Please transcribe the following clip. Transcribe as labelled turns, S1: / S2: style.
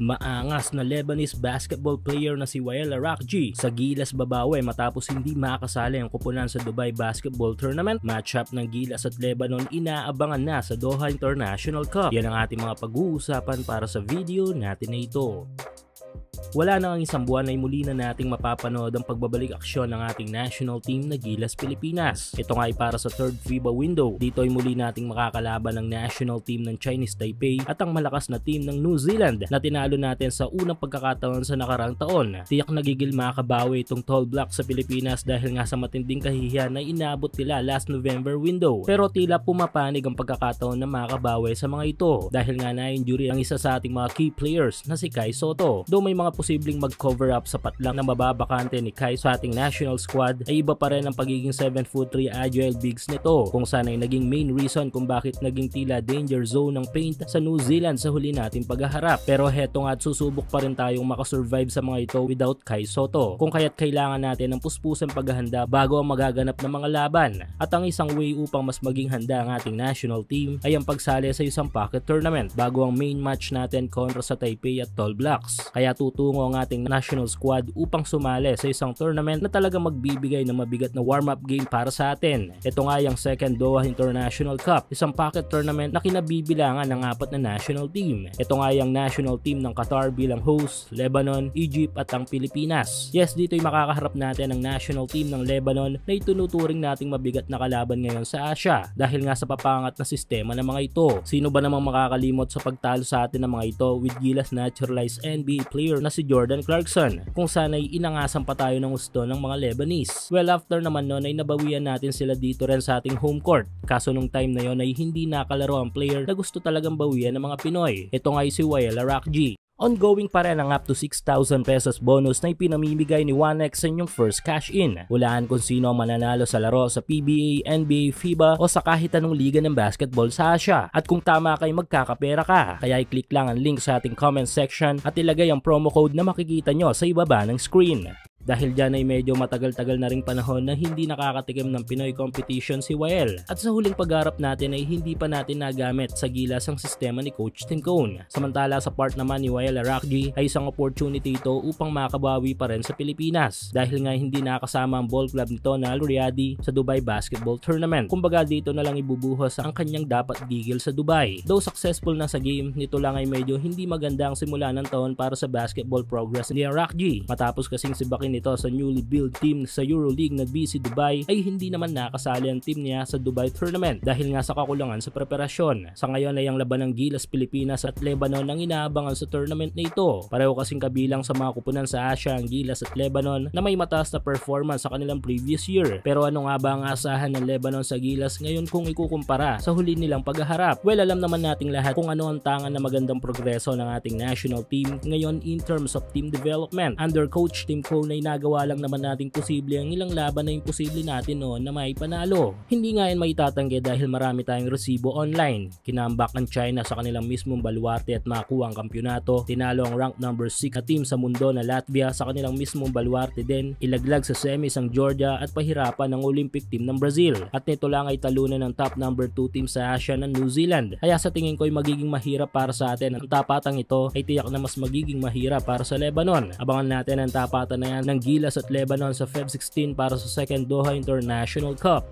S1: Maangas na Lebanese basketball player na si Wael Arakji sa Gilas Babawe matapos hindi makasali ang kupunan sa Dubai Basketball Tournament. Matchup ng Gilas at Lebanon inaabangan na sa Doha International Cup. Yan ang ating mga pag-uusapan para sa video natin na ito. Wala na ang isang buwan ay muli na nating mapapanood ang pagbabalik aksyon ng ating national team na Gilas Pilipinas. Ito nga ay para sa third FIBA window. Dito ay muli nating makakalaban ng national team ng Chinese Taipei at ang malakas na team ng New Zealand na tinalo natin sa unang pagkakataon sa nakarang taon. Tiyak nagigil makabawi itong Tall Blacks sa Pilipinas dahil nga sa matinding kahihiyan na inaabot nila last November window. Pero tila pumapanig ang pagkakataon na makabawi sa mga ito dahil nga na-injury ang isa sa ating mga key players na si Kai Sotto. Though may mga posibleng mag-cover up sapat lang na mababakante ni Kai sa ating national squad, ay iba pa rin ang pagiging 7'3" agile bigs nito kung saan ay naging main reason kung bakit naging tila danger zone ng paint sa New Zealand sa huli nating paghaharap. Pero heto nga at susubok pa rin tayong makasurvive sa mga ito without Kai Sotto, kung kaya't kailangan natin ng puspusang paghahanda bago ang magaganap na mga laban. At ang isang way upang mas maging handa ang ating national team ay ang pagsali sa isang pocket tournament bago ang main match natin kontra sa Taipei at Tall Blacks. Kaya tutungo ang ating national squad upang sumali sa isang tournament na talaga magbibigay ng mabigat na warm-up game para sa atin. Ito nga yung second Doha International Cup, isang pocket tournament na kinabibilangan ng 4 na national team. Ito nga yung national team ng Qatar bilang host, Lebanon, Egypt at ang Pilipinas. Yes, dito ay makakaharap natin ang national team ng Lebanon na itunuturing nating mabigat na kalaban ngayon sa Asia dahil nga sa papangat na sistema ng mga ito. Sino ba namang makakalimot sa pagtalo sa atin ng mga ito with Gilas naturalized NBA player na si Jordan Clarkson, kung saan ay inangasan pa tayo ng gusto ng mga Lebanese. Well, after naman nun ay nabawian natin sila dito rin sa ating home court. Kaso nung time na yon ay hindi nakalaro ang player na gusto talagang bawian ng mga Pinoy. Ito nga ay si Wael Arakji. Ongoing pa rin ang up to 6,000 pesos bonus na ipinamimigay ni 1x sa inyong first cash in. Hulaan kung sino ang mananalo sa laro sa PBA, NBA, FIBA o sa kahit anong liga ng basketball sa Asia. At kung tama kay magkakapera ka, kaya i-click lang ang link sa ating comment section at ilagay ang promo code na makikita nyo sa ibaba ng screen. Dahil dyan ay medyo matagal-tagal na ring panahon na hindi nakakatikim ng Pinoy competition si Wael. At sa huling pagharap natin ay hindi pa natin nagamit sa Gilas ang sistema ni Coach Tim Cone. Samantala sa part naman ni Wael Arakji ay isang opportunity ito upang makabawi pa rin sa Pilipinas. Dahil nga hindi nakasama ang ball club nito na Al Riyadi sa Dubai Basketball Tournament. Kumbaga dito na lang ibubuhos ang kanyang dapat gigil sa Dubai. Though successful na sa game, nito lang ay medyo hindi maganda ang simula ng taon para sa basketball progress ni Arakji. Matapos kasing sibakin nito sa newly built team sa EuroLeague na BC Dubai ay hindi naman nakasali ang team niya sa Dubai Tournament dahil nga sa kakulangan sa preparasyon. Sa ngayon ay ang laban ng Gilas Pilipinas at Lebanon ang inaabangan sa tournament na ito. Pareho kasing kabilang sa mga kupunan sa Asia ang Gilas at Lebanon na may mataas na performance sa kanilang previous year. Pero ano nga ba ang asahan ng Lebanon sa Gilas ngayon kung ikukumpara sa huli nilang paghaharap? Well, alam naman nating lahat kung ano ang tangan na magandang progreso ng ating national team ngayon in terms of team development. Under Coach Tim Cone nagawa lang naman nating posible ang ilang laban na imposible natin noon na may panalo. Hindi nga yan maitatanggi dahil marami tayong resibo online. Kinambak ang China sa kanilang mismong baluarte at makuha ang kampyonato. Tinalo ang rank number 6 na team sa mundo na Latvia sa kanilang mismong baluarte din. Ilaglag sa semis ang Georgia at pahirapan ng Olympic team ng Brazil. At nito lang ay talunan ng top number 2 team sa Asia ng New Zealand. Kaya sa tingin ko ay magiging mahirap para sa atin. Ang tapatang ito ay tiyak na mas magiging mahirap para sa Lebanon. Abangan natin ang tapatan na yan ng Gilas at Lebanon sa Feb 16 para sa second Doha International Cup.